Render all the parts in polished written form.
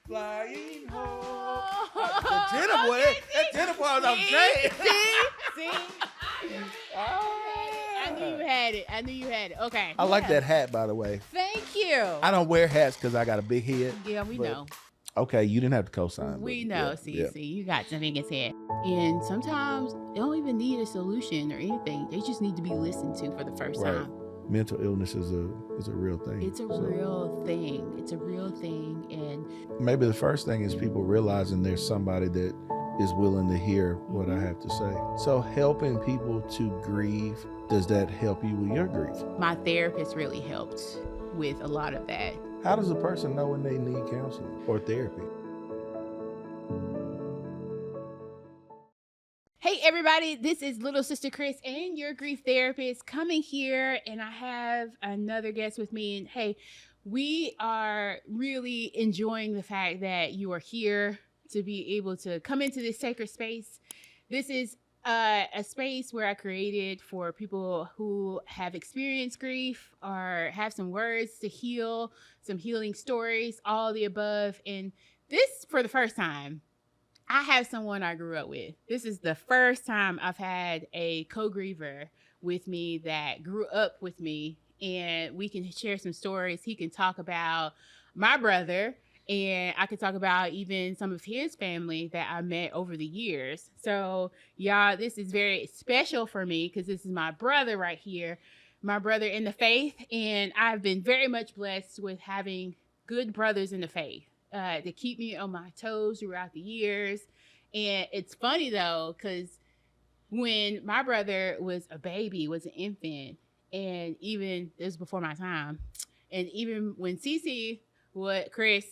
Flying home. The tenor boy, that tenor boy was on Jay. See? I knew you had it. Okay. I like that hat, by the way. Thank you. I don't wear hats because I got a big head. Yeah, we know. Okay, you didn't have to co-sign. We know. See, you got something in his head. And sometimes they don't even need a solution or anything. They just need to be listened to for the first time. Mental illness is a real thing. It's a real thing. It's a real thing. And maybe the first thing is people realizing there's somebody that is willing to hear what I have to say. So helping people to grieve, does that help you with your grief? My therapist really helped with a lot of that. How does a person know when they need counseling or therapy? Hey everybody, this is Little Sister Chris and your grief therapist coming here, and I have another guest with me. And hey, we are really enjoying the fact that you are here to be able to come into this sacred space. This is a space where I created for people who have experienced grief or have some words to heal, some healing stories, all the above. And this, for the first time, I have someone I grew up with. This is the first time I've had a co-griever with me that grew up with me, and we can share some stories. He can talk about my brother, and I can talk about even some of his family that I met over the years. So, y'all, this is very special for me because this is my brother right here, my brother in the faith, and I've been very much blessed with having good brothers in the faith. To keep me on my toes throughout the years. And it's funny though, because when my brother was a baby, was an infant, and even this was before my time, and even when Chris,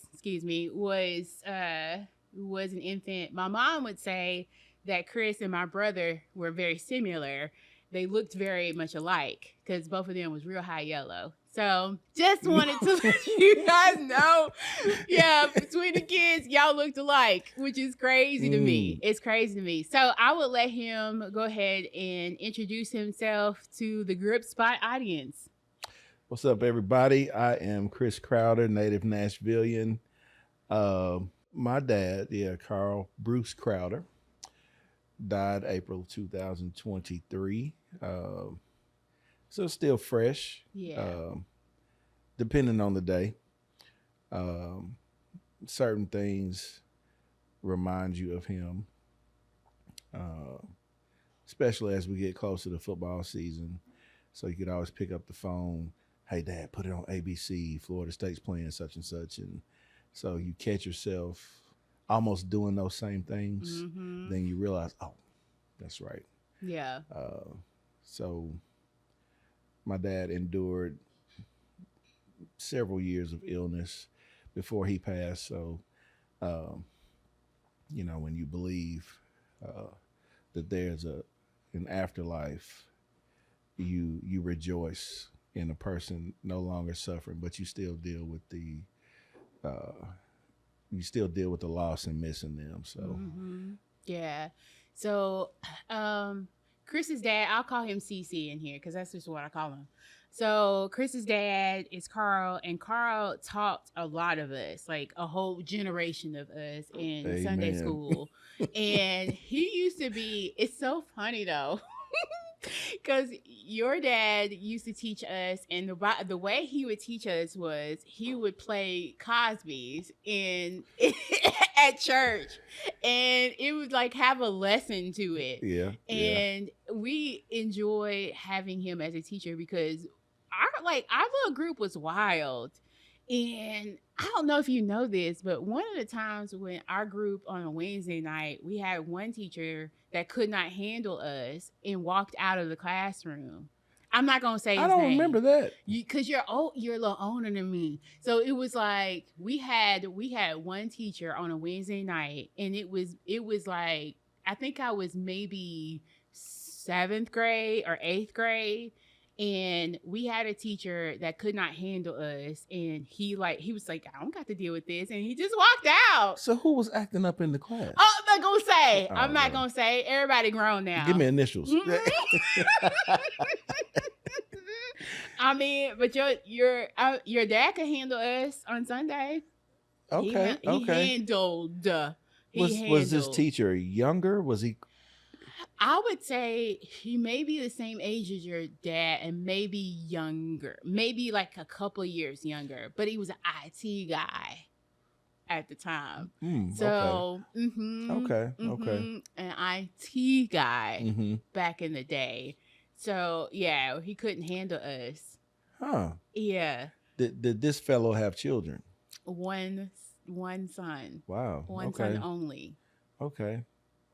was an infant, my mom would say that Chris and my brother were very similar. They looked very much alike because both of them was real high yellow. So just wanted to let you guys know, between the kids, y'all looked alike, which is crazy to me. It's crazy to me. So I would let him go ahead and introduce himself to the Grip Spot audience. What's up, everybody? I am Chris Crowder, native Nashvilleian. My dad, Carl Bruce Crowder, died April 2023. So still fresh, depending on the day. Certain things remind you of him, especially as we get closer to football season. So you could always pick up the phone. Hey, Dad, put it on ABC. Florida State's playing such and such. And so you catch yourself almost doing those same things. Mm-hmm. Then you realize, oh, that's right. Yeah. So my dad endured several years of illness before he passed. So, when you believe that there's an afterlife, you rejoice in a person no longer suffering, but you still deal with the loss and missing them. So, yeah. So, Chris's dad, I'll call him CC in here because that's just what I call him. So Chris's dad is Carl, and Carl taught a lot of us, like a whole generation of us in Amen. Sunday school. And he used to be, it's so funny though, because your dad used to teach us, and the way he would teach us was he would play Cosby's at church, and it would like have a lesson to it. Yeah. And we enjoy having him as a teacher because our little group was wild. And I don't know if you know this, but one of the times when our group on a Wednesday night, we had one teacher that could not handle us and walked out of the classroom. I'm not going to say his name. I don't remember that. Because you're a little older than me. So it was like we had one teacher on a Wednesday night, and it was like, I think I was maybe 7th grade or 8th grade. And we had a teacher that could not handle us, and he was like, I don't got to deal with this, and he just walked out. So who was acting up in the class? Oh, I'm not gonna say. I'm not gonna say. Everybody grown now. Give me initials. Mm-hmm. I mean, but your dad could handle us on Sunday. Okay. He Okay. handled. He Was this handled. teacher younger? Was he? I would say he may be the same age as your dad and maybe younger, maybe like a couple of years younger, but he was an IT guy at the time. Okay. So, Okay. Okay. an IT guy Mm-hmm. back in the day. So, yeah, he couldn't handle us. Huh. Yeah, Did this fellow have children? one one son, Wow. one son Okay. only. Okay.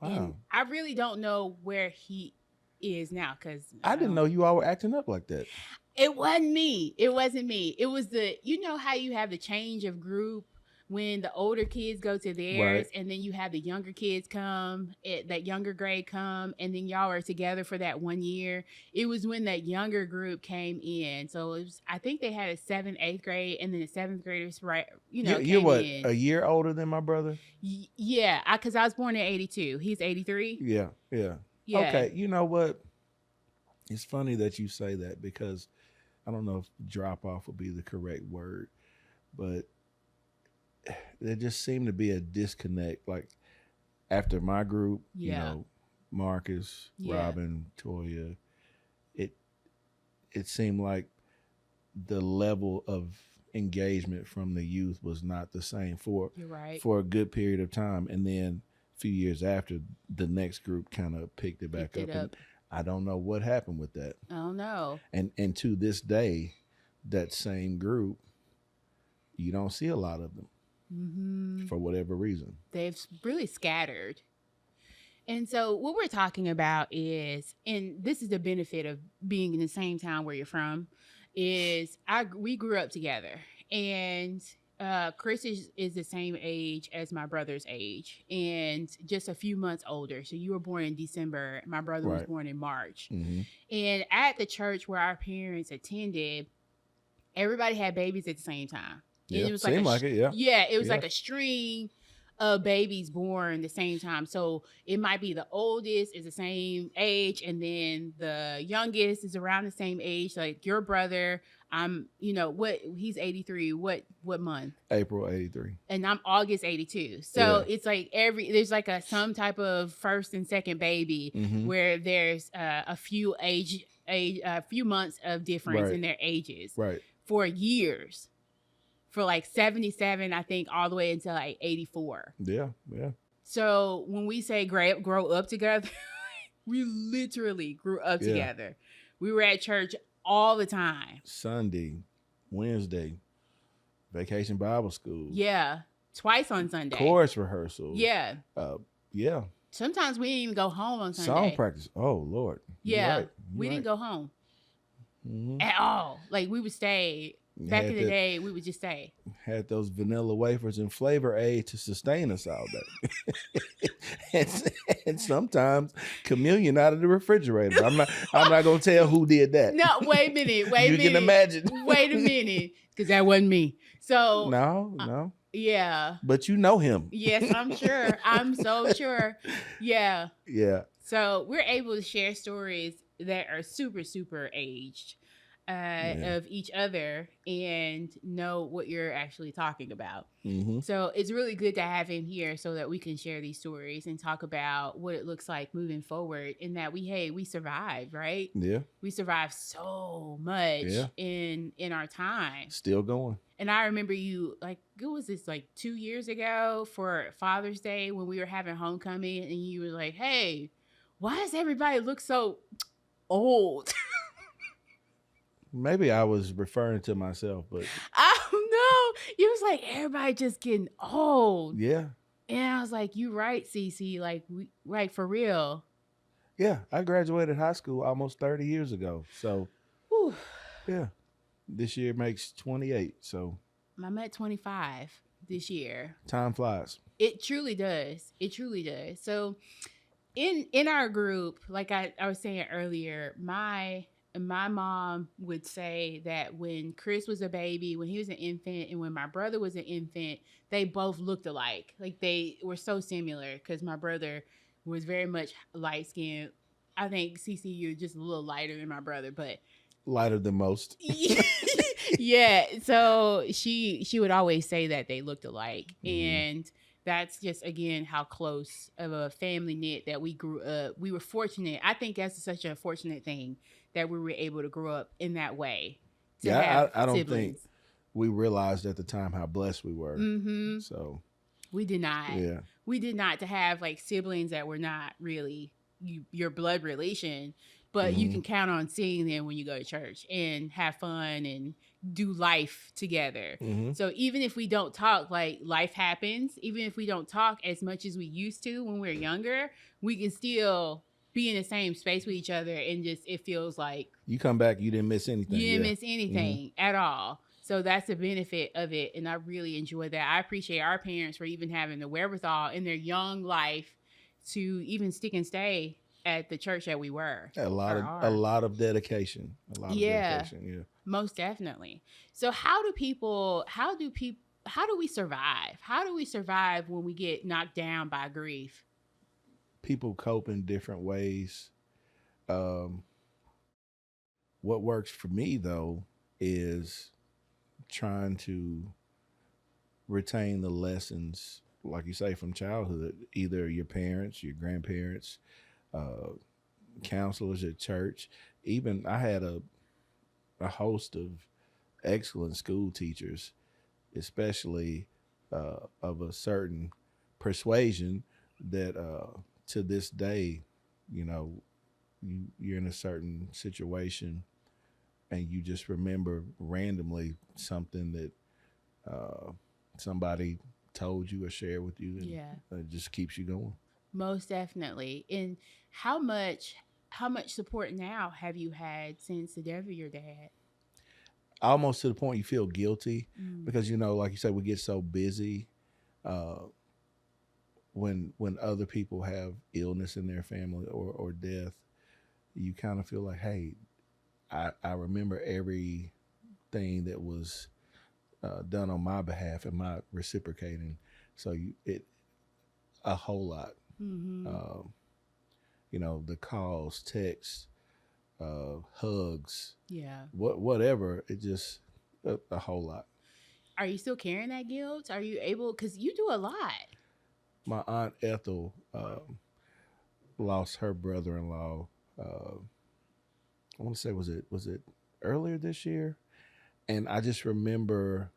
And Wow. I really don't know where he is now because I didn't know you all were acting up like that. it wasn't me. It wasn't me. It was you know how you have the change of group when the older kids go to theirs Right. and then you have the younger kids come, that younger grade come, and then y'all are together for that 1 year. It was when that younger group came in. So it was, I think they had a 7th, 8th grade, and then the 7th graders, right, You're came what, in. a year older than my brother? Yeah, because I was born in 82. He's 83. Yeah. Yeah. Yeah. Okay. You know what? It's funny that you say that because I don't know if drop off would be the correct word, but there just seemed to be a disconnect. Like after my group, you Yeah. know, Marcus, Yeah. Robin, Toya, it seemed like the level of engagement from the youth was not the same for You're right. a good period of time, and then a few years after, the next group kind of picked it back Picked it up. up. And I don't know what happened with that. I don't know. And to this day, that same group, you don't see a lot of them for whatever reason. They've really scattered. And so what we're talking about is, and this is the benefit of being in the same town where you're from, is we grew up together. And Chris is the same age as my brother's age and just a few months older. So you were born in December. My brother was Right. born in March. Mm-hmm. And at the church where our parents attended, everybody had babies at the same time. And Yeah, it was seemed like it. Yeah. Yeah, it was Yeah. like a string of babies born the same time. So it might be the oldest is the same age, and then the youngest is around the same age. Like your brother, what he's 83. What month? April 83. And I'm August 82. So Yeah. it's like there's like some type of first and second baby Mhm. where there's a few months of difference Right. in their ages Right. for years. For like 77, I think, all the way until like 84. Yeah. Yeah. So when we say grow up together, we literally grew up Yeah. together. We were at church all the time. Sunday, Wednesday, vacation Bible school. Yeah. Twice on Sunday. Chorus rehearsal. Yeah. Yeah. Sometimes we didn't even go home on Sunday. Song practice. Oh Lord. Yeah. We didn't go home at all. Like we would stay. Back in the day, we would just stay. Had those vanilla wafers and flavor aid to sustain us all day. and sometimes communion out of the refrigerator. I'm not gonna tell who did that. No, wait a minute. You can imagine. Wait a minute. Because that wasn't me. So No. Yeah. But you know him. Yes, I'm sure. I'm so sure. Yeah. Yeah. So we're able to share stories that are super, super aged. Of each other and know what you're actually talking about. Mm-hmm. So it's really good to have him here so that we can share these stories and talk about what it looks like moving forward and that we survived, right? Yeah. We survived so much in our time. Still going. And I remember you, like, what was this, like 2 years ago for Father's Day when we were having homecoming and you were like, hey, why does everybody look so old? Maybe I was referring to myself, but I don't know. You was like, everybody just getting old. yeah. And I was like, you right, Cece. Like for real. Yeah. I graduated high school almost 30 years ago. So Whew. yeah. This year makes 28. So I'm at 25 this year. time flies. It truly does. It truly does. So in our group, like I was saying earlier, my mom would say that when Chris was a baby, when he was an infant, and when my brother was an infant, they both looked alike. Like they were so similar because my brother was very much light skinned. I think CC, you're just a little lighter than my brother, but Lighter than most. Yeah, so she would always say that they looked alike, Mhm. and that's just again how close of a family knit that we grew up. We were fortunate. I think that's such a fortunate thing that we were able to grow up in that way to Yeah, have I don't think siblings. we realized at the time how blessed we were. Mm-hmm. So We did not. yeah. We did not to have like siblings that were not really your blood relation, but you Hmm. can count on seeing them when you go to church and have fun and do life together. Hmm. So even if we don't talk, like life happens, even if we don't talk as much as we used to when we were younger, we can still be in the same space with each other and just it feels like You come back, you didn't miss anything. you didn't Yeah. miss Hmm. anything at all. So that's the benefit of it. And I really enjoy that. I appreciate our parents for even having the wherewithal in their young life to even stick and stay at the church that we were A lot or of are. dedication. A lot of Yeah, dedication. Yeah. most definitely. So how do we survive? How do we survive when we get knocked down by grief? People cope in different ways. Um, what works for me though is trying to retain the lessons, like you say, from childhood. Either your parents, your grandparents, uh, counselors at church. Even I had a host of excellent school teachers, especially of a certain persuasion that to this day, you know, you're in a certain situation and you just remember randomly something that uh, somebody told you or shared with you, Yeah, and it just keeps you going. most definitely. And how much how much support now have you had since the death of your dad? Almost to the point you feel guilty Mm. because like you said, we get so busy. Uh, when other people have illness in their family or death, you kind of feel like, hey, I remember everything that was done on my behalf and my reciprocating. So it a whole lot. Mm-hmm. Um, the calls, texts, hugs, Yeah. whatever. It just a whole lot. Are you still carrying that guilt? Are you able? Because you do a lot. My aunt Ethel lost her brother-in-law. I want to say was it earlier this year, and I just remember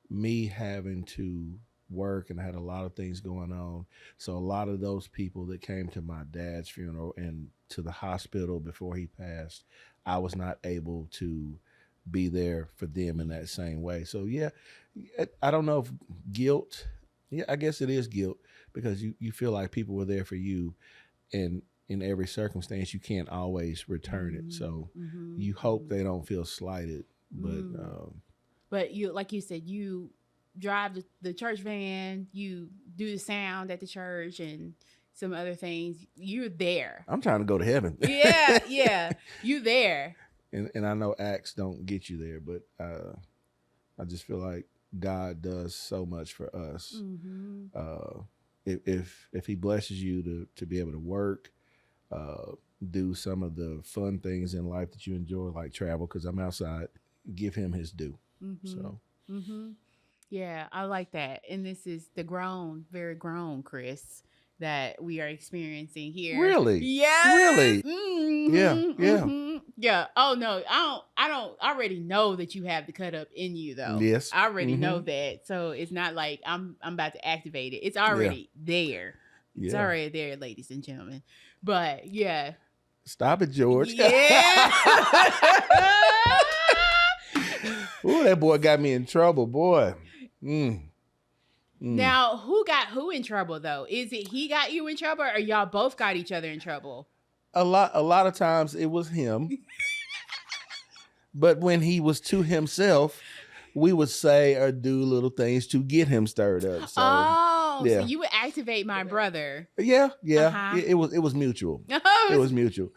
me having to work and I had a lot of things going on. So a lot of those people that came to my dad's funeral and to the hospital before he passed, I was not able to be there for them in that same way. So yeah, I don't know if guilt. Yeah, I guess it is guilt because you feel like people were there for you, and in every circumstance you can't always return it. So Mm-hmm. you hope they don't feel slighted, but Mm. But you, like you said, you drive the church van, you do the sound at the church, and some other things. You're there. I'm trying to go to heaven. Yeah, yeah. You there. And I know acts don't get you there, but I just feel like God does so much for us. Mm-hmm. Uh, if He blesses you to be able to work, uh, do some of the fun things in life that you enjoy, like travel, because I'm outside, give Him His due. Mm-hmm. So Mm-hmm. Yeah, I like that. And this is the grown, very grown Chris that we are experiencing here. really, Yes. really, yeah, Mm-hmm. yeah, Mm-hmm. Yeah. Oh no, I already know that you have the cut up in you though. yes, I already know mm-hmm. that. So it's not like I'm about to activate it. It's Yeah, already there. It's yeah. already there, ladies and gentlemen. But yeah. Stop it, George. Yeah. Ooh, that boy got me in trouble, boy. Mm, mm. Now, who got who in trouble though? Is it he got you in trouble or y'all both got each other in trouble? A lot of times it was him, but when he was to himself, we would say or do little things to get him stirred up. So Oh, so yeah, you would activate my brother. yeah, yeah. Uh-huh. It was mutual. It was mutual.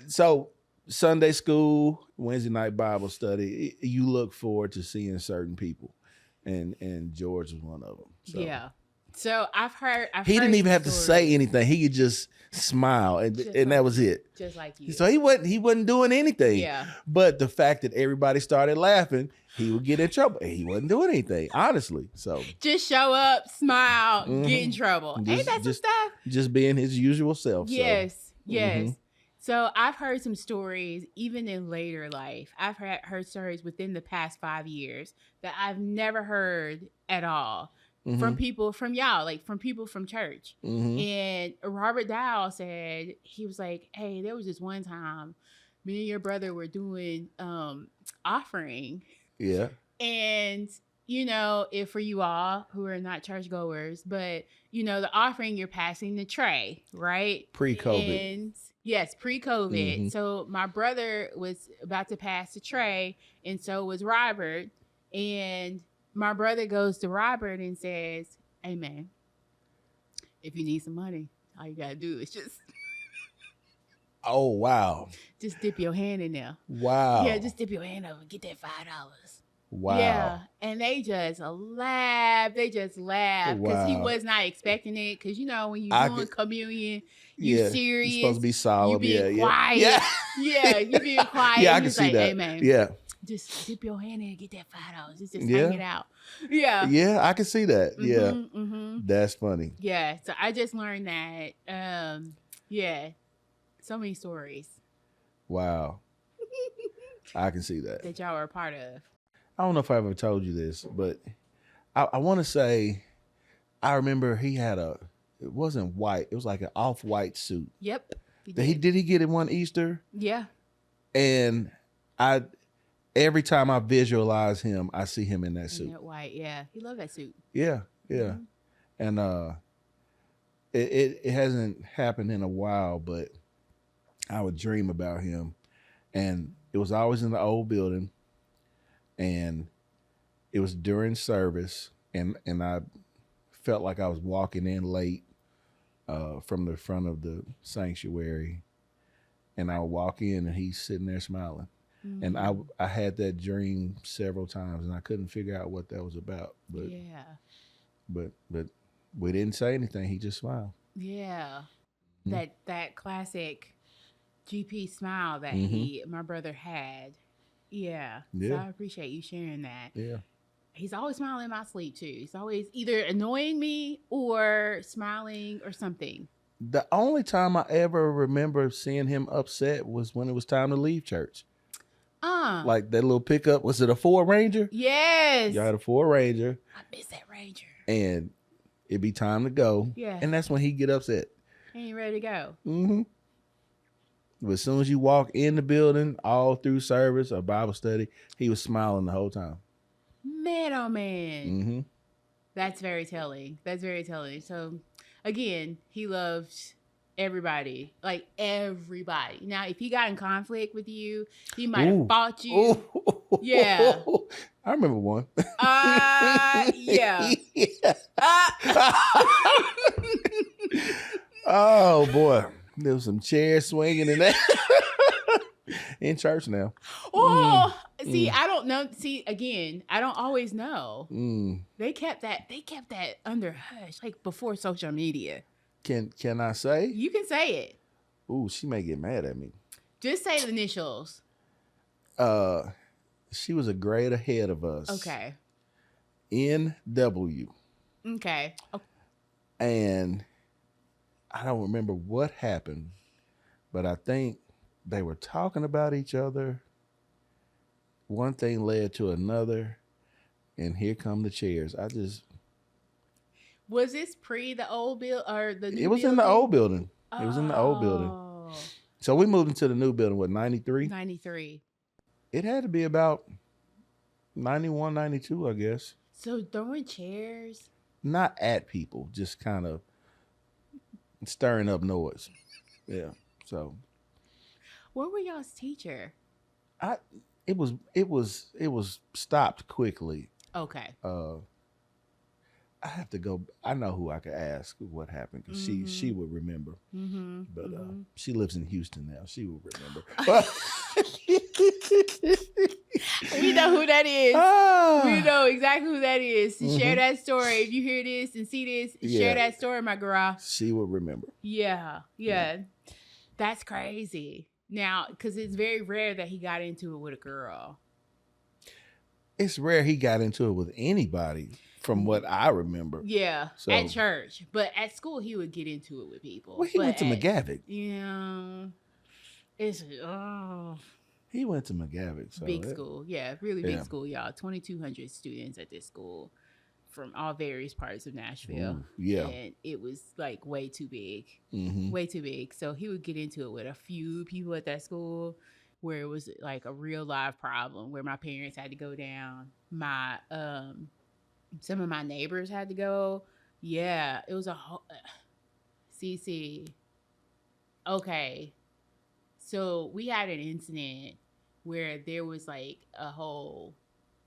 So Sunday school, Wednesday night Bible study, you look forward to seeing certain people, and George was one of them. So Yeah. So I've He heard didn't even some have to stories, say anything. He could just smile, and just that like was you, it. just like you. So he wasn't doing anything. Yeah. But the fact that everybody started laughing, he would get in trouble. And he wasn't doing anything, honestly. So Just show up, smile, get in Mhm. trouble. Ain't Just- that some just- stuff? just being his usual self. Yes, So. yes. Mhm. So I've heard some stories, even in later life. I've heard stories within the past 5 years that I've never heard at all from Mhm. people from y'all, like from people from church. Mhm. And Robert Dow said, he was like, hey, there was this one time me and your brother were doing offering. Yeah. And if for you all who are not churchgoers, but the offering, you're passing the tray, right? Pre-COVID. And yes, pre-COVID. Mhm. So my brother was about to pass the tray, and so was Robert. And my brother goes to Robert and says, hey man, if you need some money, all you gotta do is just Oh wow. dip your hand in there. Wow. Yeah, just dip your hand over and get that $5. Wow. Yeah, and they just laughed. They just laughed because he Wow. was not expecting it. Because when you I doing could- communion, you Yeah. serious. You're supposed to be You solemn. being Yeah. quiet. Yeah. Yeah, you being quiet. Yeah, I and can he's see like, that. hey man, Yeah. just dip your hand in and get that $5. Just Yeah. hang it out. Yeah. Yeah, I can see that. Yeah. Mm-hmm. That's funny. Yeah. So I just learned that. Yeah. So many stories Wow. I can see that. that y'all were a part of. I don't know if I ever told you this, but I want to say I remember he had it wasn't white. It was like an off-white suit. Yep. Did he get it one Easter? Yeah. And every time I visualize him, I see him in that suit. And that white. Yeah. He loved that suit. Yeah. Yeah. Mhm. And it hasn't happened in a while, but I would dream about him, and it was always in the old building, and it was during service, and I felt like I was walking in late from the front of the sanctuary, and I would walk in, and he's sitting there smiling, and I had that dream several times, and I couldn't figure out what that was about, but yeah. but we didn't say anything. He just smiled. Yeah. Mhm. That classic GP smile that my brother had. Yeah. So Yeah. I appreciate you sharing that. Yeah. He's always smiling in my sleep too. He's always either annoying me or smiling or something. The only time I ever remember seeing him upset was when it was time to leave church. Like that little pickup. Was it a Ford Ranger? Yes. Y'all had a Ford Ranger, I miss that Ranger. and it'd be time to go. Yeah. And that's when he'd get upset. He ain't ready to go. Mm-hmm. But as soon as you walk in the building, all through service or Bible study, he was smiling the whole time. Man, oh man. Mm-hmm. That's very telling. That's very telling. So, again, he loved everybody. Like, everybody. Now, if he got in conflict with you, he might have fought you. Ooh. Yeah. I remember one. Yeah. Yeah. Oh boy, there was some chairs swinging in that in church now. Oh, see, I don't know. See, again, I don't always know. Mm. They kept that under hush, like before social media. Can I say? You can say it. Ooh, she may get mad at me. Just say the initials. She was a grade ahead of us. Okay. NW. Okay. And I don't remember what happened, but I think they were talking about each other. One thing led to another, and here come the chairs. Was this pre the old build or the new It was building? in the old building. It was in the old building. Oh. So we moved into the new building, what, 93? 93. It had to be about 91, 92, I guess. So throwing chairs? Not at people, just kind of stirring up noise. Yeah. So Where were y'all's teacher? it was stopped quickly. Okay. I have to go. I know who I could ask what happened because she would remember. Mm-hmm. But she lives in Houston now. She would remember. We know who that is. Ah. We know exactly who that is. Mhm. Share that story. If you hear this and see this, share that story, my girl. She will remember. Yeah. That's crazy. Now, because it's very rare that he got into it with a girl. It's rare he got into it with anybody, from what I remember. Yeah, So, at church. But at school, he would get into it with people. Well, he went to McGavick. Yeah. It's, He went to McGavick. So big school. Yeah, really big school, y'all. 2,200 students at this school from all various parts of Nashville. Ooh, yeah. And it was like way too big. Mm-hmm. Way too big. So he would get into it with a few people at that school where it was like a real live problem where my parents had to go down. My some of my neighbors had to go. Yeah, it was a whole CC. Okay. So we had an incident where there was like a whole,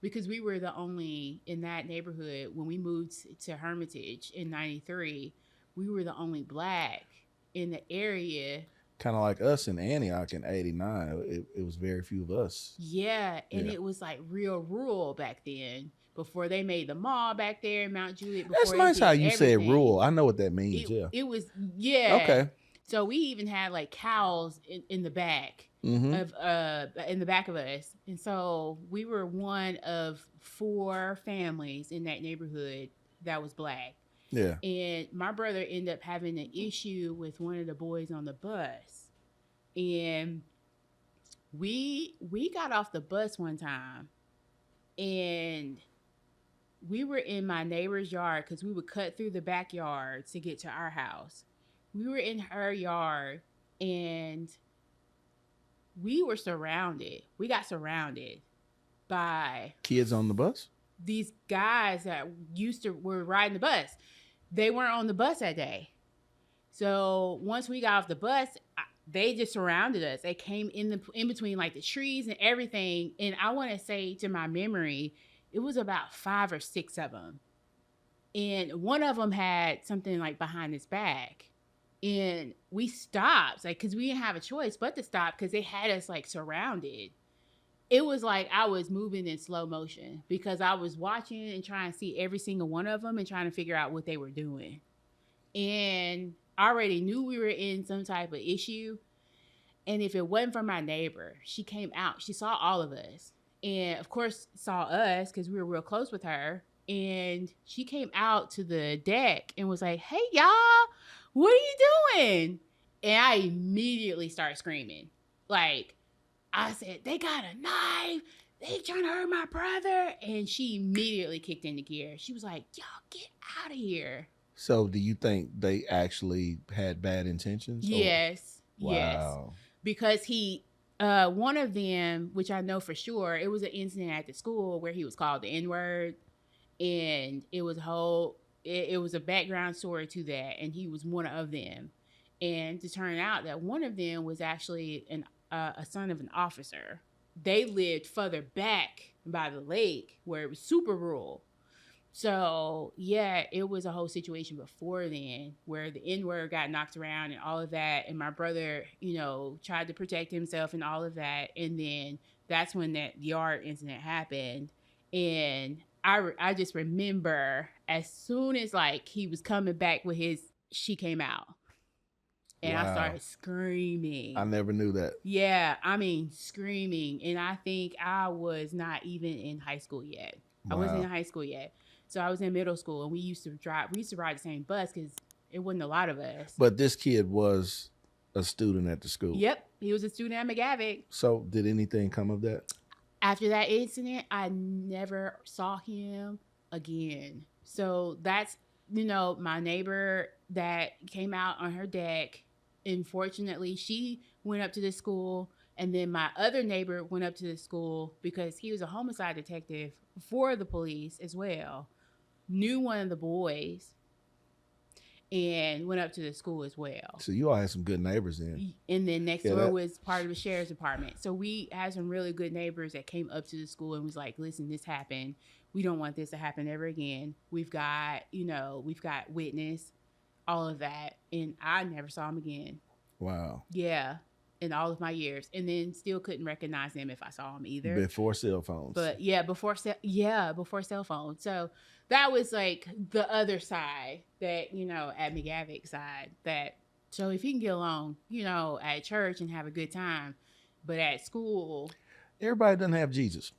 because we were the only in that neighborhood when we moved to Hermitage in 93, we were the only black in the area. Kind of like us in Antioch in 89. It was very few of us. Yeah, and it was like real rural back then. Before they made the mall back there in Mount Juliet. That's nice how you said rural. I know what that means. It was, yeah. Okay. So we even had like cows in the back of in the back of us, and so we were one of 4 families in that neighborhood that was black. Yeah. And my brother ended up having an issue with one of the boys on the bus, and we got off the bus one time, and we were in my neighbor's yard because we would cut through the backyard to get to our house. We were in her yard and we were surrounded. We got surrounded by kids on the bus. These guys that were riding the bus. They weren't on the bus that day. So once we got off the bus, they just surrounded us. They came in between like the trees and everything. And I want to say, to my memory, it was about 5 or 6 of them. And one of them had something like behind his back. And we stopped, like, because we didn't have a choice but to stop because they had us like surrounded. It was like I was moving in slow motion because I was watching and trying to see every single one of them and trying to figure out what they were doing. And I already knew we were in some type of issue. And if it wasn't for my neighbor, she came out. She saw all of us. And of course saw us because we were real close with her. And she came out to the deck and was like, "Hey, y'all, what are you doing?" And I immediately started screaming. Like, I said, "They got a knife. They trying to hurt my brother." And she immediately kicked into gear. She was like, "Y'all get out of here." So do you think they actually had bad intentions? Yes. Wow. Yes. Because one of them, which I know for sure, it was an incident at the school where he was called the N-word. And it was it was a background story to that. And he was one of them. And to turn out that one of them was actually a son of an officer. They lived further back by the lake where it was super rural. So, yeah, it was a whole situation before then where the N-word got knocked around and all of that. And my brother, tried to protect himself and all of that. And then that's when that yard incident happened. And I just remember as soon as like he was coming back with she came out. And I started screaming. I never knew that. Yeah, I mean, screaming. And I think I was not even in high school yet. Wow. I wasn't in high school yet. So I was in middle school, and we used to ride the same bus because it wasn't a lot of us. But this kid was a student at the school. Yep, he was a student at McGavick. So did anything come of that? After that incident, I never saw him again. So that's, my neighbor that came out on her deck. Unfortunately, she went up to the school, and then my other neighbor went up to the school because he was a homicide detective for the police as well. Knew one of the boys and went up to the school as well. So you all had some good neighbors then. And then next door was part of the sheriff's department. So we had some really good neighbors that came up to the school and was like, "Listen, this happened. We don't want this to happen ever again. We've got witness, all of that." And I never saw him again. Wow. Yeah. in all of my years, and then still couldn't recognize them if I saw them either. Before cell phones. But yeah, before cell phone. So that was like the other side that, at McGavick's side, that so if you can get along, at church and have a good time, but at school, everybody doesn't have Jesus.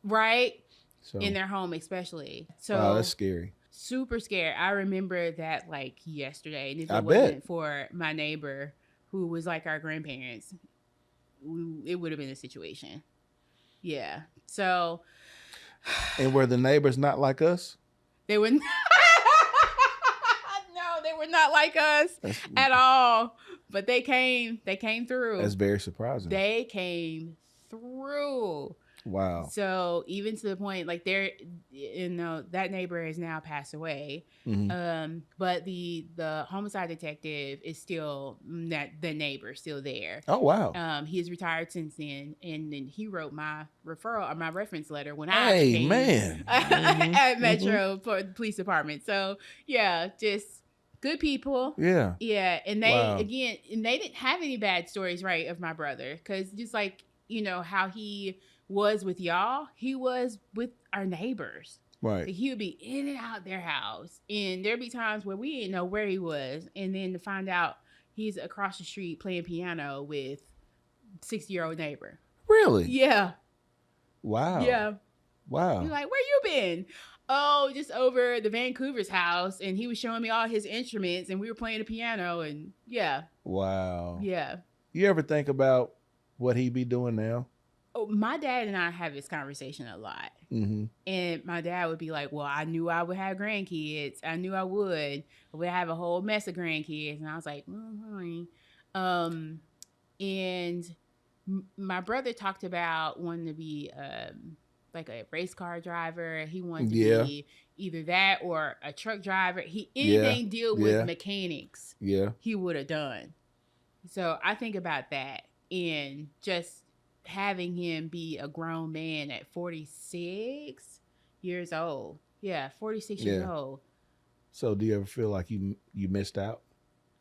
Right? So In their home especially. So wow, that's scary. Super scared. I remember that like yesterday. And if I it wasn't bet. for my neighbor who was like our grandparents, it would have been a situation. Yeah. So. And were the neighbors not like us? They were. No, they were not like us at all. But they came through. That's very surprising. They came through. Wow. So even to the point, like that neighbor has now passed away. Mm-hmm. But the homicide detective is still the neighbor still there. Oh wow. He has retired since then, and then he wrote my referral or my reference letter when I came at Metro for the police department. So yeah, just good people. Yeah. Yeah, and they they didn't have any bad stories, right, of my brother, because just like how he was with y'all, he was with our neighbors. Right. Like, he would be in and out their house, and there'd be times where we didn't know where he was, and then to find out he's across the street playing piano with 60-year-old neighbor. Really? Yeah. Wow. Yeah. Wow. You're like, where you been? Oh, just over the Vancouver's house, and he was showing me all his instruments, and we were playing the piano, and yeah. Wow. Yeah. You ever think about what he be doing now? Oh, my dad and I have this conversation a lot. Mm-hmm. And my dad would be like, well, I knew I would have grandkids. I knew I would. We'd have a whole mess of grandkids. And I was like, and my brother talked about wanting to be like a race car driver. He wanted to be either that or a truck driver. Anything deal with mechanics. Yeah. He would have done. So I think about that, and just having him be a grown man at 46 years old. Yeah, 46 years old. So do you ever feel like you missed out?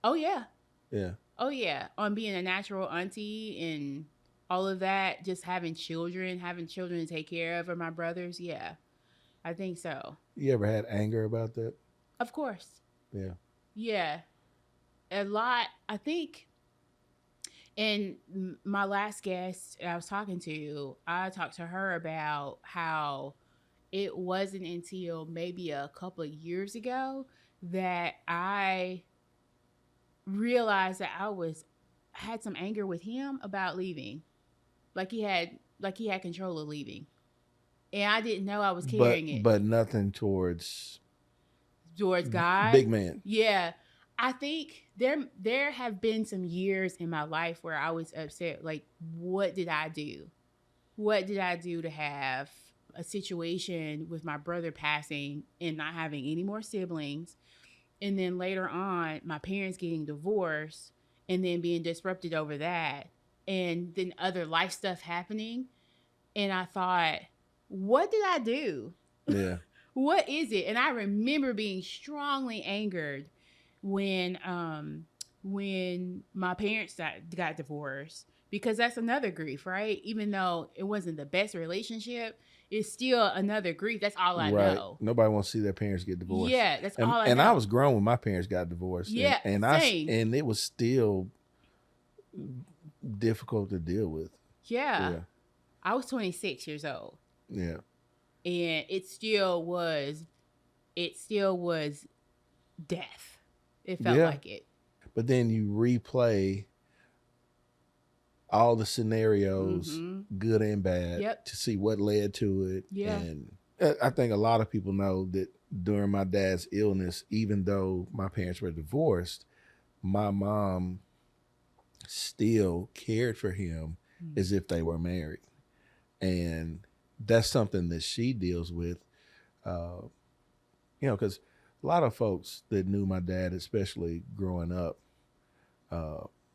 Oh, yeah. Yeah. Oh, yeah. On being a natural auntie and all of that, just having children to take care of, or my brothers. Yeah, I think so. You ever had anger about that? Of course. Yeah. Yeah. A lot, I think. And my last guest I was talking to, I talked to her about how it wasn't until maybe a couple of years ago that I realized that I had some anger with him about leaving. Like he had control of leaving. And I didn't know I was carrying it. But nothing towards God. Big man. Yeah. I think there have been some years in my life where I was upset. Like, what did I do? What did I do to have a situation with my brother passing and not having any more siblings? And then later on, my parents getting divorced and then being disrupted over that. And then other life stuff happening. And I thought, what did I do? Yeah. What is it? And I remember being strongly angered when my parents got divorced, because that's another grief, right? Even though it wasn't the best relationship, it's still another grief. That's all I know. Nobody wants to see their parents get divorced. Yeah, that's all I know. And I was grown when my parents got divorced. Yeah, and same. And it was still difficult to deal with. Yeah. I was 26 years old. Yeah. And it still was death. It felt like it. But then you replay all the scenarios, good and bad, to see what led to it. Yeah. And I think a lot of people know that during my dad's illness, even though my parents were divorced, my mom still cared for him as if they were married. And that's something that she deals with, because a lot of folks that knew my dad, especially growing up,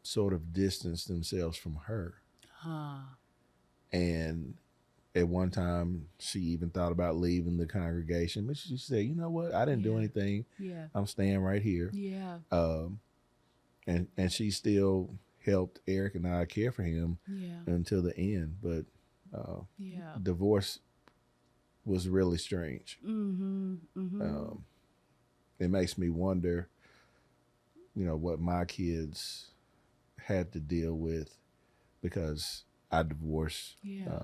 sort of distanced themselves from her. And at one time, she even thought about leaving the congregation. But she said, you know what? I didn't do anything. Yeah. I'm staying right here. Yeah. And she still helped Eric and I care for him Yeah. until the end. But Yeah. divorce was really strange. Mm-hmm. It makes me wonder, what my kids had to deal with because I divorced Yeah.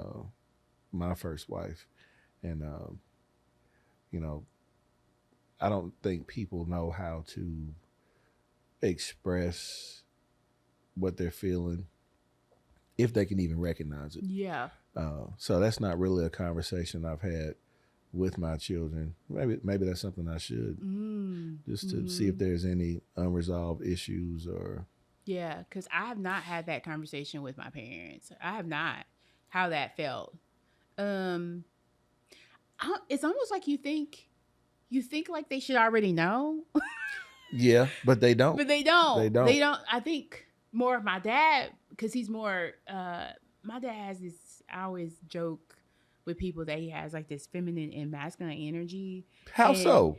my first wife. And, you know, I don't think people know how to express what they're feeling if they can even recognize it. Yeah. So that's not really a conversation I've had with my children. Maybe that's something I should just to see if there's any unresolved issues or. Yeah, because I have not had that conversation with my parents. I have not. How that felt. Um, it's almost like you think like they should already know, Yeah, but they don't. but they don't. They don't. They don't. I think more of my dad because he's more. My dad has this. I always joke with people that he has like this feminine and masculine energy. How And so?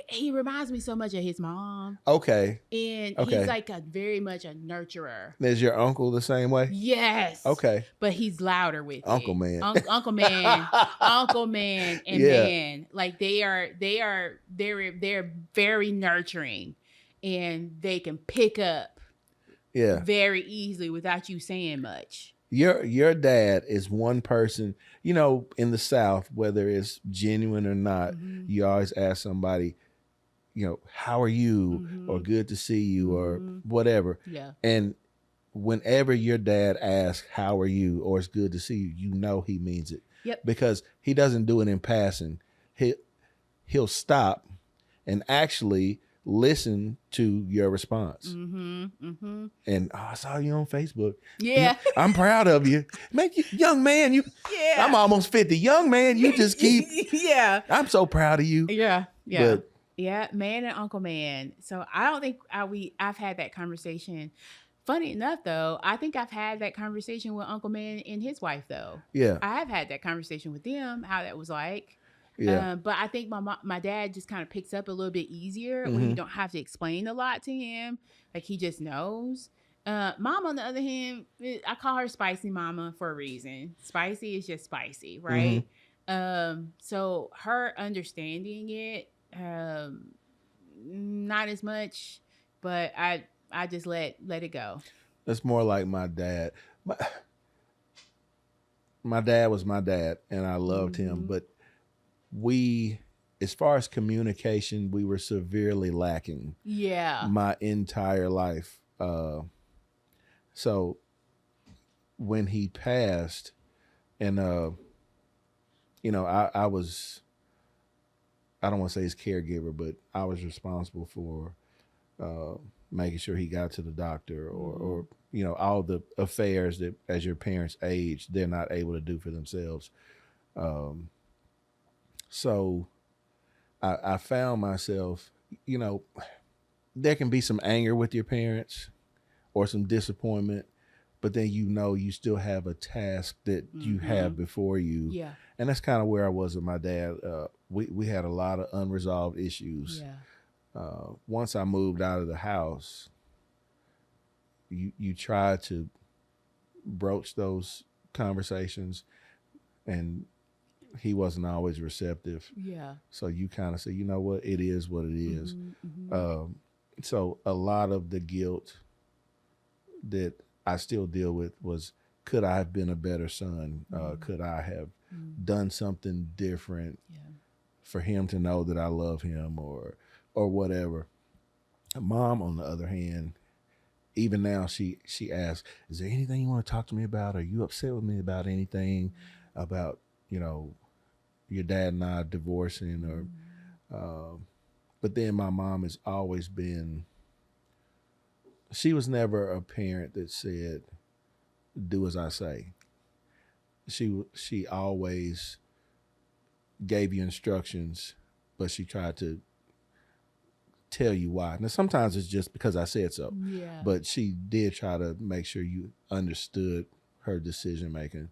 He reminds me so much of his mom. Okay. And Okay. he's like a very much a nurturer. Is your uncle the same way? Yes. Okay. But he's louder with Uncle it. man. Uncle man, Uncle man, and Yeah. man. Like they're very nurturing, and they can pick up Yeah. very easily without you saying much. Your dad is one person, in the South, whether it's genuine or not, you always ask somebody, how are you, or good to see you, or whatever. Yeah. And whenever your dad asks, how are you, or it's good to see you, he means it. Yep. Because he doesn't do it in passing. He'll stop and actually listen to your response. And I saw you on Facebook. Yeah. I'm proud of you. Man, young man, Yeah. I'm almost 50. Young man, you just keep. Yeah. I'm so proud of you. Yeah. Yeah. But, yeah, man and Uncle Man. So I don't think I've had that conversation. Funny enough, though, I think I've had that conversation with Uncle Man and his wife, though. Yeah. I have had that conversation with them, how that was like. Yeah. But I think my dad just kind of picks up a little bit easier when you don't have to explain a lot to him. Like he just knows. Mom, on the other hand, I call her Spicy Mama for a reason. Spicy is just spicy, right? So her understanding it, not as much, but I just let it go. That's more like my dad. My dad was my dad, and I loved him, but as far as communication, we were severely lacking. Yeah. My entire life. So when he passed, and I was, I don't want to say his caregiver, but I was responsible for making sure he got to the doctor, or all the affairs that as your parents age, they're not able to do for themselves. So I found myself, there can be some anger with your parents or some disappointment, but then you still have a task that you have before you. Yeah. And that's kind of where I was with my dad. We had a lot of unresolved issues. Yeah. Once I moved out of the house, you try to broach those conversations, and he wasn't always receptive. Yeah. So you kind of say, you know what, it is what it is. So a lot of the guilt that I still deal with was, could I have been a better son? Could I have done something different for him to know that I love him, or whatever? Mom, on the other hand, even now she asks, is there anything you want to talk to me about? Are you upset with me about anything about, your dad and I divorcing, or, but then my mom has always been, she was never a parent that said, do as I say. She always gave you instructions, but she tried to tell you why. Now, sometimes it's just because I said so, but she did try to make sure you understood her decision making,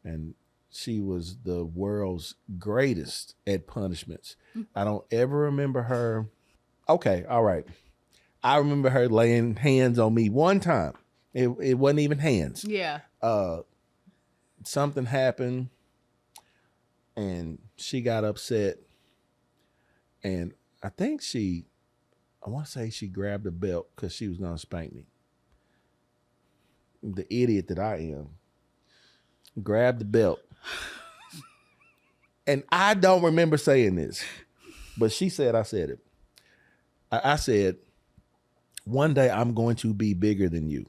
and she was the world's greatest at punishments. I don't ever remember her. Okay, all right. I remember her laying hands on me one time. It wasn't even hands. Yeah. Something happened, and she got upset, and I think I want to say she grabbed a belt because she was going to spank me. The idiot that I am, grabbed the belt. And I don't remember saying this, but she said I said it. I said, one day I'm going to be bigger than you.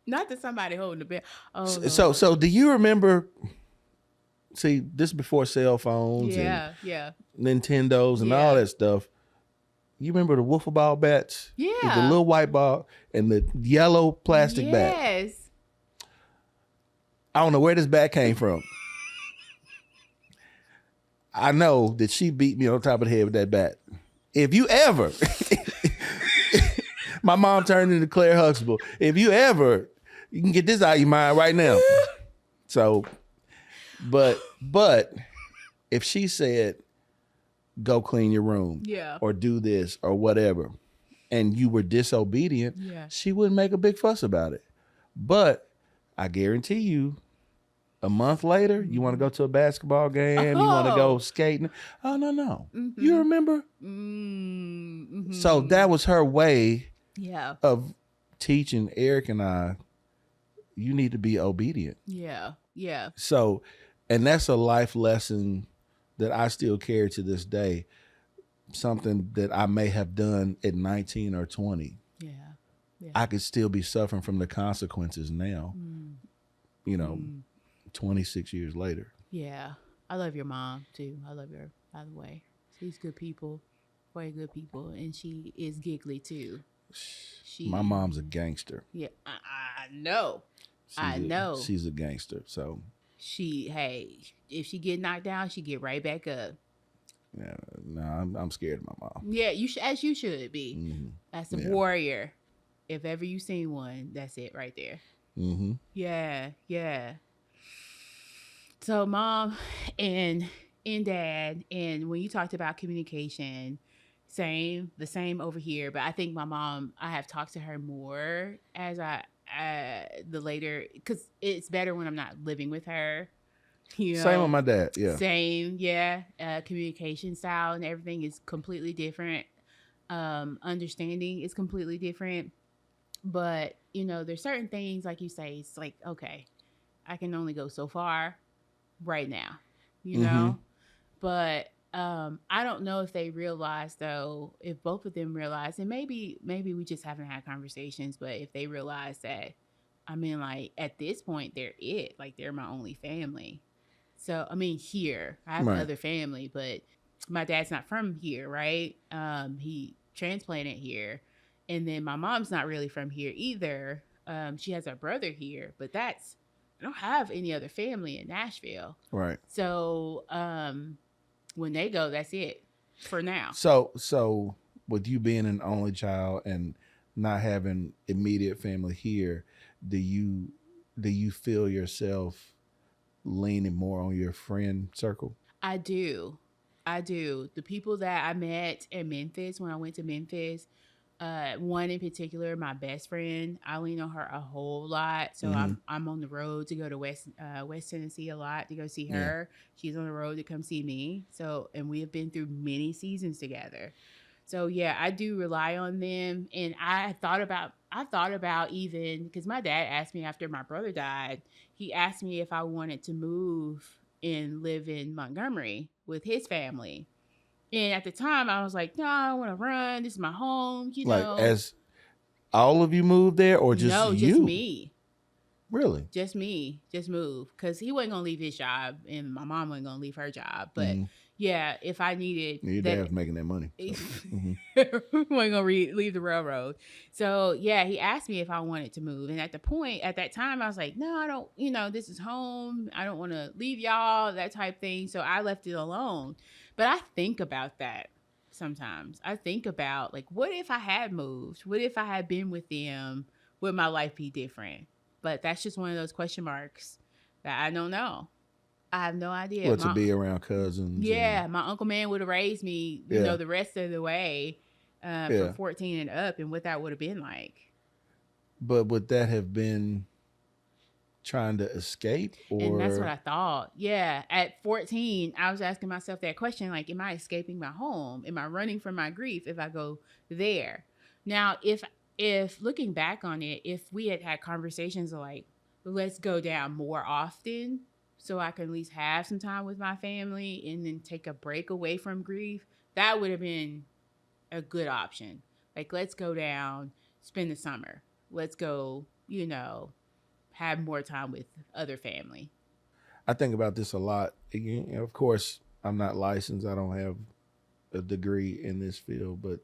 Not that somebody holding the bell. Oh, So do you remember? See, this is before cell phones and Nintendos and all that stuff. You remember the wiffle ball bats? Yeah. With the little white ball and the yellow plastic bat. Yes. I don't know where this bat came from. I know that she beat me on top of the head with that bat. If you ever, my mom turned into Claire Huxtable. If you ever, you can get this out of your mind right now. So, but if she said, go clean your room, or do this or whatever, and you were disobedient, she wouldn't make a big fuss about it. But I guarantee you, a month later, you want to go to a basketball game, you want to go skating. Oh, no. Mm-hmm. You remember? Mm-hmm. So that was her way of teaching Eric and I, you need to be obedient. Yeah. So, and that's a life lesson that I still carry to this day. Something that I may have done at 19 or 20. Yeah. I could still be suffering from the consequences now. 26 years later. Yeah. I love your mom too. I love her, by the way. She's good people, very good people. And she is giggly too. My mom's a gangster. Yeah, I know. I know. She's a gangster. So if she get knocked down, she get right back up. Yeah, no, I'm scared of my mom. Yeah, as you should be. Mm-hmm. That's a warrior. If ever you seen one, that's it right there. Mm-hmm. Yeah. So mom and dad, and when you talked about communication, the same over here. But I think my mom, I have talked to her more as the later, because it's better when I'm not living with her. Same with my dad. Yeah. Same. Yeah. Communication style and everything is completely different. Understanding is completely different. But, there's certain things, like you say, it's like, okay, I can only go so far right now, know? But I don't know if they realize, though, if both of them realize, and maybe we just haven't had conversations, but if they realize that, I mean, like, at this point, they're it. Like, they're my only family. So, I mean, here, I have another family, but my dad's not from here, right? He transplanted here. And then my mom's not really from here either. She has a brother here, but I don't have any other family in Nashville. Right. So, when they go, that's it for now. So with you being an only child and not having immediate family here, do you feel yourself leaning more on your friend circle? I do. The people that I met in Memphis, when I went to Memphis, one in particular, my best friend, I lean on her a whole lot. So I'm on the road to go to West Tennessee a lot to go see her. She's on the road to come see me. So, and we have been through many seasons together. So yeah, I do rely on them. And I thought about even, because my dad asked me after my brother died, he asked me if I wanted to move and live in Montgomery with his family. And at the time, I was like, no, I want to run. This is my home, Like, as all of you moved there, or just No, you? just me. Really? Just me. Just move. Because he wasn't going to leave his job, and my mom wasn't going to leave her job. But, yeah, if I needed... Your dad's making that money. So. wasn't going to leave the railroad. So, yeah, he asked me if I wanted to move. And at that time, I was like, no, I don't, this is home. I don't want to leave y'all, that type thing. So I left it alone. But I think about that sometimes. I think about, like, what if I had moved? What if I had been with them? Would my life be different? But that's just one of those question marks that I don't know. I have no idea. To be around cousins. Yeah, my Uncle Man would have raised me, the rest of the way. from Yeah. 14 and up and what that would have been like. But would that have been trying to escape And that's what or I thought. Yeah. At 14, I was asking myself that question like, am I escaping my home? Am I running from my grief if I go there? Now, if looking back on it, if we had conversations like, let's go down more often so I can at least have some time with my family and then take a break away from grief, that would have been a good option. Like, let's go down, spend the summer. Let's go, have more time with other family. I think about this a lot. Of course, I'm not licensed. I don't have a degree in this field, but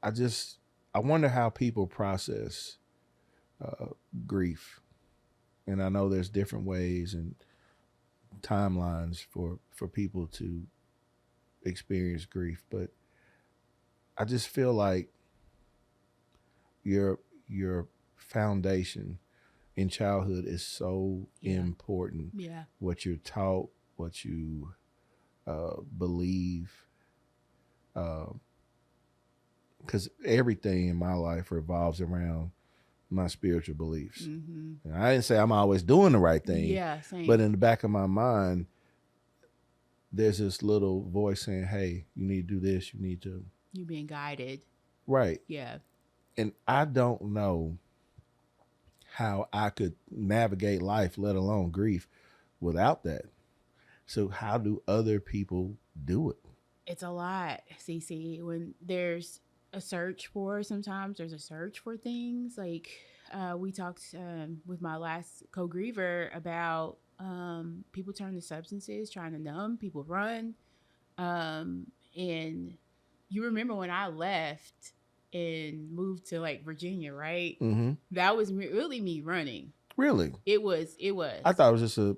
I just I wonder how people process uh, grief. And I know there's different ways and timelines for people to experience grief, but I just feel like your foundation in childhood is so important. Yeah. What you're taught, what you believe, because everything in my life revolves around my spiritual beliefs. Mm-hmm. And I didn't say I'm always doing the right thing. Yeah, same. But in the back of my mind, there's this little voice saying, hey, you need to do this. You need to. You being guided. Right. Yeah. And I don't know how I could navigate life, let alone grief, without that. So how do other people do it? It's a lot, CC. When there's a search sometimes there's a search for things. Like we talked with my last co-griever about people turn to substances, trying to numb, people run. And you remember when I left and moved to like Virginia, right? Mm-hmm. That was really me running. Really? It was. I thought it was just a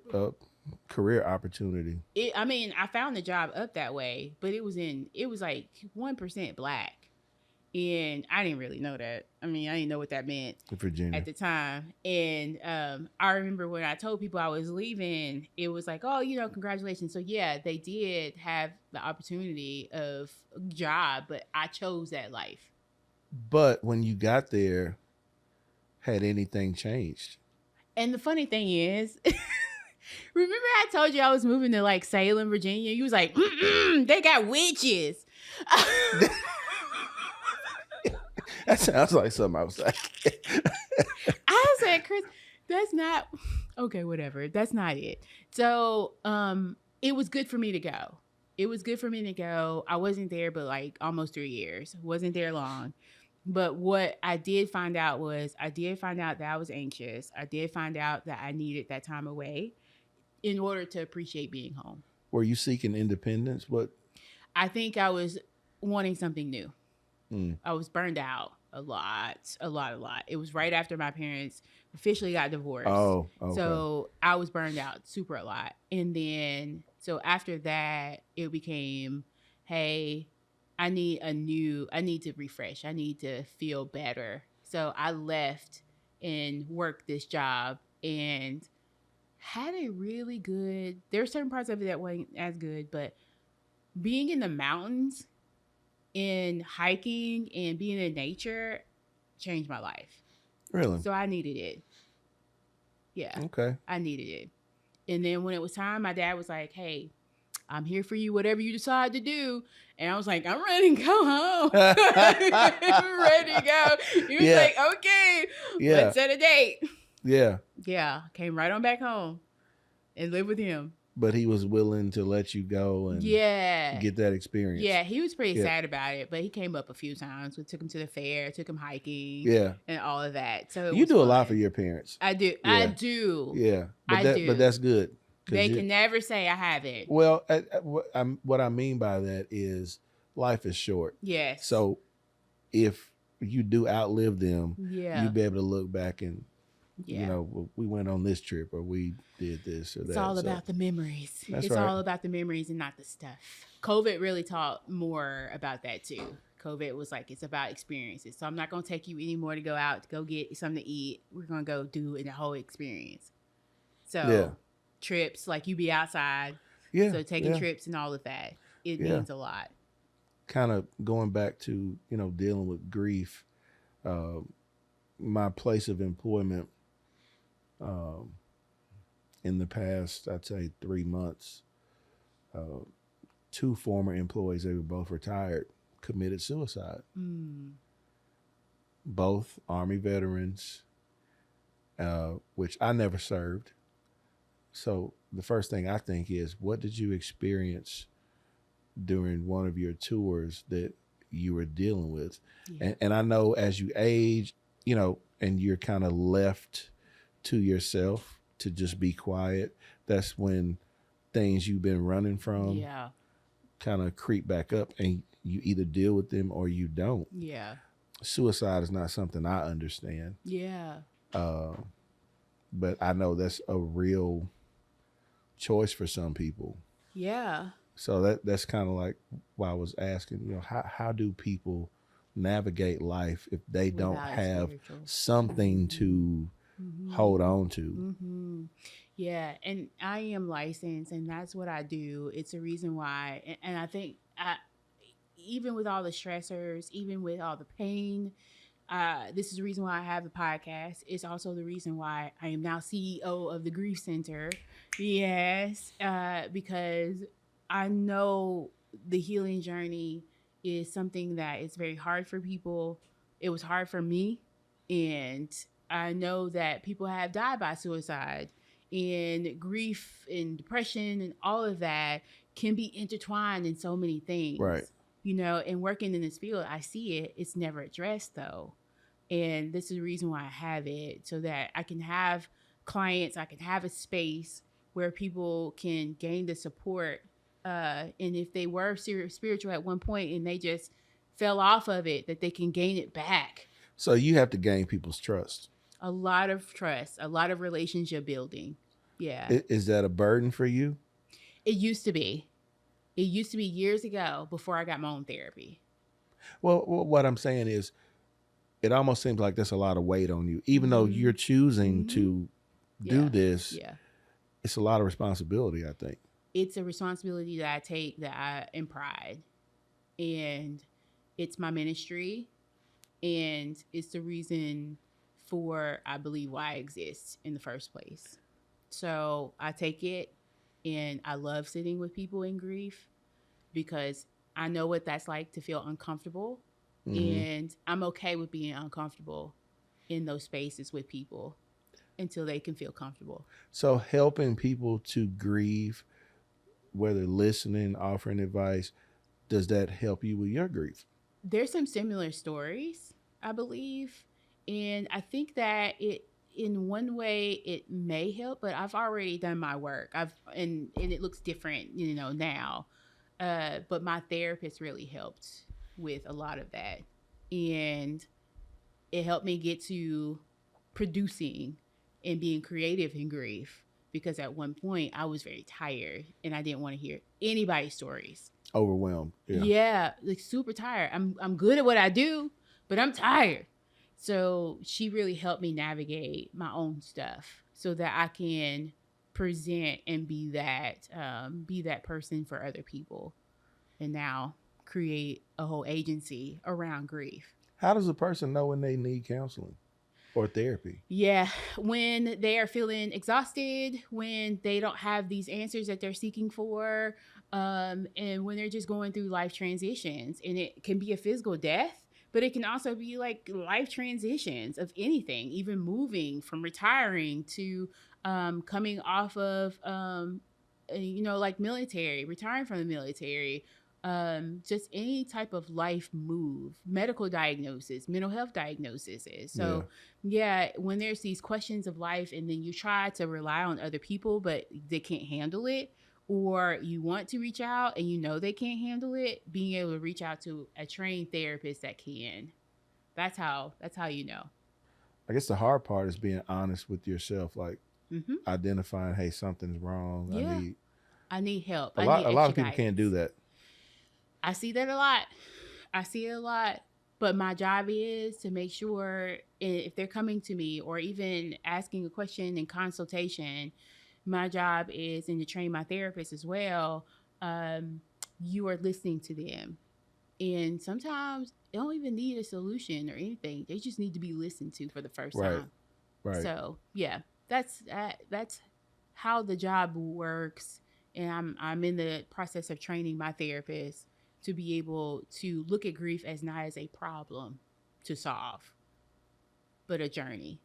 career opportunity. I found the job up that way, but it was like 1% Black. And I didn't really know that. I didn't know what that meant Virginia. at the time. And I remember when I told people I was leaving, it was like, oh, congratulations. So yeah, they did have the opportunity of a job, but I chose that life. But when you got there, had anything changed? And the funny thing is, remember I told you I was moving to like Salem, Virginia? You was like, they got witches. That sounds like something I was like. I said, Chris, that's not okay, whatever. That's not it. So it was good for me to go. I wasn't there but like almost 3 years. Wasn't there long. But what I did find out that I was anxious. I did find out that I needed that time away in order to appreciate being home. Were you seeking independence? What? I think I was wanting something new. Mm. I was burned out a lot. It was right after my parents officially got divorced. Oh, okay. So I was burned out super a lot. And then, so after that, it became, hey, I need to refresh. I need to feel better. So I left and worked this job and had a really good, there are certain parts of it that weren't as good, but being in the mountains and hiking and being in nature changed my life. Really? So I needed it. Yeah. Okay. I needed it. And then when it was time, my dad was like, hey, I'm here for you, whatever you decide to do. And I was like, I'm ready to go home. I'm ready to go. He was like, okay, let's set a date. Yeah. Yeah. Came right on back home and lived with him. But he was willing to let you go and get that experience. Yeah, he was pretty sad about it, but he came up a few times. We took him to the fair, took him hiking, and all of that. So you do a lot for your parents. I do. Yeah. I do. Yeah, but but that's good. They can never say I haven't. Well, what I mean by that is life is short. Yes. So if you do outlive them, you'll be able to look back and, we went on this trip or we did this or that. It's all about the memories. That's it's all about the memories and not the stuff. COVID really taught more about that too. COVID was like, it's about experiences. So I'm not going to take you anymore to go out to go get something to eat. We're going to go do the whole experience. So trips, like you be outside. Yeah. So taking trips and all of that, it means a lot. kind of going back to, dealing with grief, uh, my place of employment, um, in the past, I'd say 3 months, uh, two former employees, they were both retired, committed suicide. Mm. Both Army veterans, which I never served. So the first thing I think is, what did you experience during one of your tours that you were dealing with? Yeah. And I know as you age, and you're kind of left to yourself to just be quiet, that's when things you've been running from Yeah. kind of creep back up, and you either deal with them or you don't. Yeah. Suicide is not something I understand, Yeah. uh, but I know that's a real choice for some people. Yeah. So that's kind of like why I was asking, how do people navigate life if they don't Without a have spiritual. something to Mm-hmm. hold on to? Mm-hmm. Yeah, and I am licensed, and that's what I do. It's a reason why, and I think even with all the stressors, even with all the pain, this is the reason why I have the podcast. It's also the reason why I am now CEO of the Grief Center. Yes, because I know the healing journey is something that is very hard for people. It was hard for me, and I know that people have died by suicide, and grief and depression and all of that can be intertwined in so many Right. things. And working in this field, I see it. It's never addressed though. And this is the reason why I have it, so that I can have clients, I can have a space where people can gain the support. And if they were spiritual at one point and they just fell off of it, that they can gain it back. So you have to gain people's trust. A lot of trust, a lot of relationship building. Yeah. Is that a burden for you? It used to be. It used to be years ago before I got my own therapy. Well, what I'm saying is, it almost seems like there's a lot of weight on you, even though you're choosing to do Yeah. this. Yeah. It's a lot of responsibility, I think. It's a responsibility that I take in pride. And it's my ministry. And it's the reason for, I believe, why I exist in the first place. So I take it, and I love sitting with people in grief because I know what that's like to feel uncomfortable. Mm-hmm. And I'm okay with being uncomfortable in those spaces with people until they can feel comfortable. So helping people to grieve, whether listening, offering advice, does that help you with your grief? There's some similar stories, I believe. And I think that in one way it may help, but I've already done my work. And it looks different, now. But my therapist really helped with a lot of that. And it helped me get to producing and being creative in grief, because at one point I was very tired and I didn't want to hear anybody's stories. Overwhelmed. Yeah, like super tired. I'm good at what I do, but I'm tired. So she really helped me navigate my own stuff so that I can present and be that person for other people, and now create a whole agency around grief. How does a person know when they need counseling or therapy? Yeah, when they are feeling exhausted, when they don't have these answers that they're seeking for, and when they're just going through life transitions. And it can be a physical death, but it can also be like life transitions of anything, even moving from retiring to coming off of, like military, retiring from the military, just any type of life move, medical diagnosis, mental health diagnoses. So yeah, when there's these questions of life and then you try to rely on other people, but they can't handle it, or you want to reach out and they can't handle it, being able to reach out to a trained therapist that can. That's how you know. I guess the hard part is being honest with yourself, like Mm-hmm. identifying, hey, something's wrong. Yeah. I need help. A I lot need a lot extra of people guidance. can't do that. I see that a lot. I see it a lot. But my job is to make sure if they're coming to me or even asking a question in consultation, my job is, and to train my therapist as well, you are listening to them. And sometimes they don't even need a solution or anything. They just need to be listened to for the first Right. time. Right. So yeah, that's how the job works. And I'm in the process of training my therapist to be able to look at grief as not as a problem to solve, but a journey.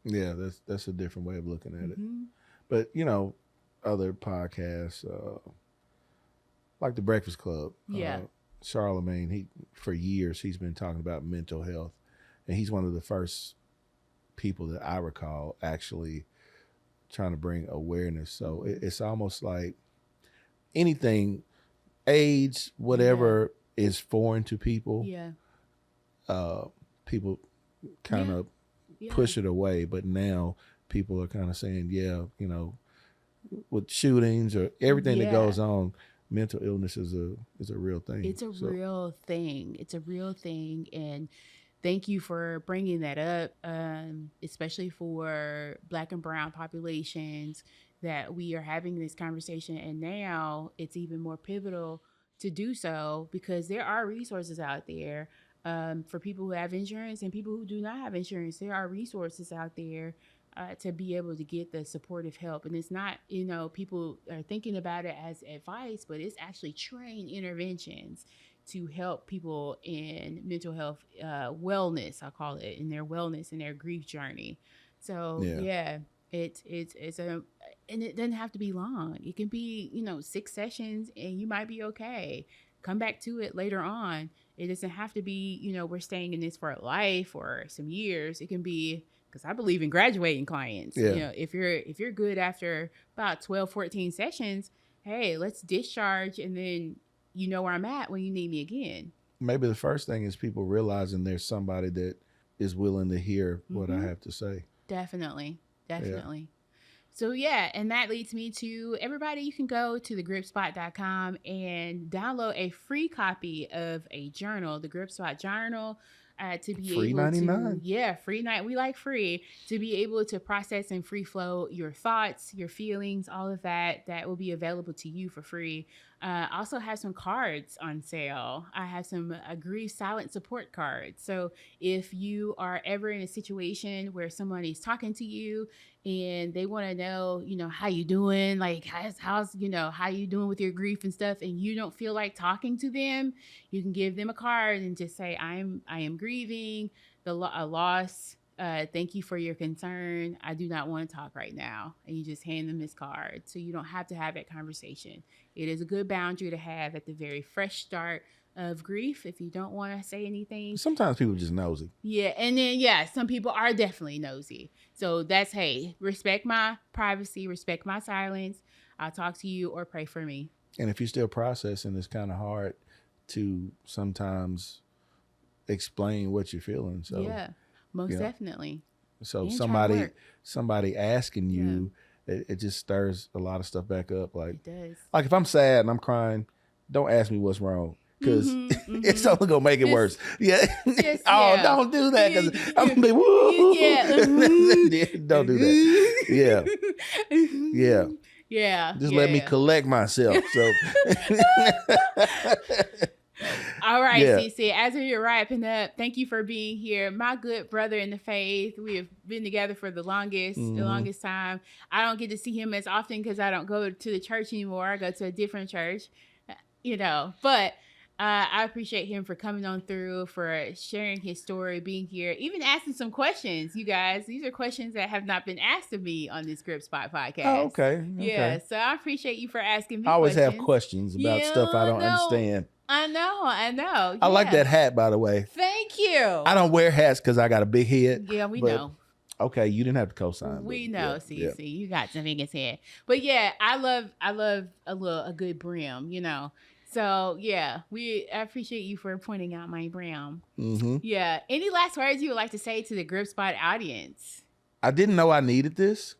Yeah, that's a different way of looking at it. Mm-hmm. But other podcasts like the Breakfast Club, Yeah. Charlemagne, he for years he's been talking about mental health, and he's one of the first people that I recall actually trying to bring awareness. So it's almost like anything, age, whatever is foreign to people. Yeah. People kind of push it away, but now people are kind of saying, with shootings or everything that goes on, mental illness is a real thing. It's a real thing. It's a real thing, and thank you for bringing that up, especially for Black and Brown populations, that we are having this conversation. And now it's even more pivotal to do so because there are resources out there for people who have insurance and people who do not have insurance. There are resources out there to be able to get the supportive help. And it's not, people are thinking about it as advice, but it's actually trained interventions to help people in mental health wellness, I call it, in their wellness and their grief journey. So it's a, and it doesn't have to be long. It can be 6 sessions and you might be okay. Come back to it later on. It doesn't have to be we're staying in this for a life or some years. It can be, because I believe in graduating clients. If you're good after about 12, 14 sessions, hey, let's discharge, and then where I'm at when you need me again. Maybe the first thing is people realizing there's somebody that is willing to hear what I have to say. Definitely. So and that leads me to everybody. You can go to thegripspot.com and download a free copy of a journal, the Gripspot Journal. To be free able 99. to free night, we like free, to be able to process and free flow your thoughts, your feelings, all of that will be available to you for free. I also have some cards on sale. I have some grief silent support cards. So if you are ever in a situation where somebody's talking to you and they want to know, how you doing, like how's how you doing with your grief and stuff, and you don't feel like talking to them, you can give them a card and just say, I am grieving a loss. Thank you for your concern. I do not want to talk right now. And you just hand them this card. So you don't have to have that conversation. It is a good boundary to have at the very fresh start of grief if you don't want to say anything. Sometimes people just nosy. Yeah. And then, some people are definitely nosy. So that's, hey, respect my privacy, respect my silence. I'll talk to you or pray for me. And if you're still processing, it's kind of hard to sometimes explain what you're feeling. So most definitely. So somebody asking you, it just stirs a lot of stuff back up. Like, it does. Like if I'm sad and I'm crying, don't ask me what's wrong, because it's only gonna make it worse. Don't do that, because I'm gonna be woo. Don't do that. Just let me collect myself. So. All right, Cece, as we're wrapping up, thank you for being here. My good brother in the faith. We have been together for the longest time. I don't get to see him as often because I don't go to the church anymore. I go to a different church, but I appreciate him for coming on through, for sharing his story, being here, even asking some questions. You guys, these are questions that have not been asked of me on this Grip Spot podcast. Oh, okay. Yeah, so I appreciate you for asking me I always have questions about stuff I don't understand. I know. I like that hat, by the way. Thank you. I don't wear hats because I got a big head. Yeah, we know. Okay, you didn't have to co-sign. We know, Cece. You got some in his head. But I love a good brim, So I appreciate you for pointing out my brim. Mm-hmm. Yeah. Any last words you would like to say to the Grip Spot audience? I didn't know I needed this,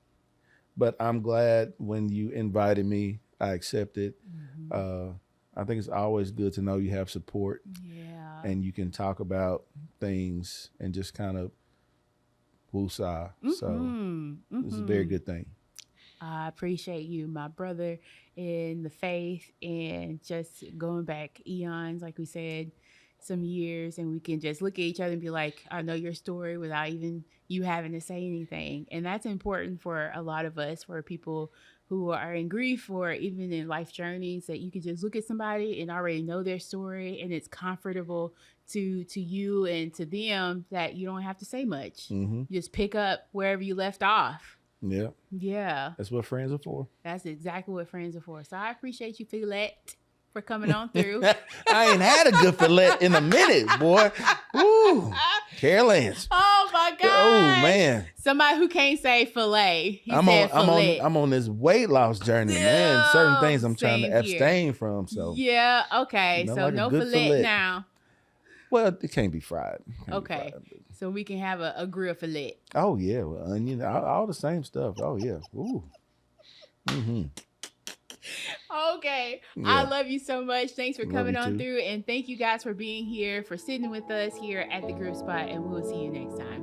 but I'm glad when you invited me, I accepted. Mm-hmm. I think it's always good to know you have support. Yeah. And you can talk about things and just kind of woosah. Mm-hmm. So this is a very good thing. I appreciate you, my brother in the faith, and just going back eons, like we said, some years, and we can just look at each other and be like, I know your story without even you having to say anything. And that's important for a lot of us, for people who are in grief or even in life journeys, that you can just look at somebody and already know their story, and it's comfortable to you and to them, that you don't have to say much. Mm-hmm. You just pick up wherever you left off. Yeah. Yeah. That's what friends are for. That's exactly what friends are for. So I appreciate you, Fillet, for coming on through. I ain't had a good fillet in a minute, boy. Woo. Carolyn's. Oh my God. Oh man. Somebody who can't say fillet. I'm on this weight loss journey, man. Certain things I'm trying to abstain from. So yeah, okay. So like no fillet now. Well, it can't be fried. Okay. So we can have a grill fillet. Oh yeah, with onion, all the same stuff. Oh yeah. Ooh. Mm-hmm. Okay. Yeah. I love you so much. Thanks for coming on through. And thank you guys for being here, for sitting with us here at the Grill Spot. And we'll see you next time.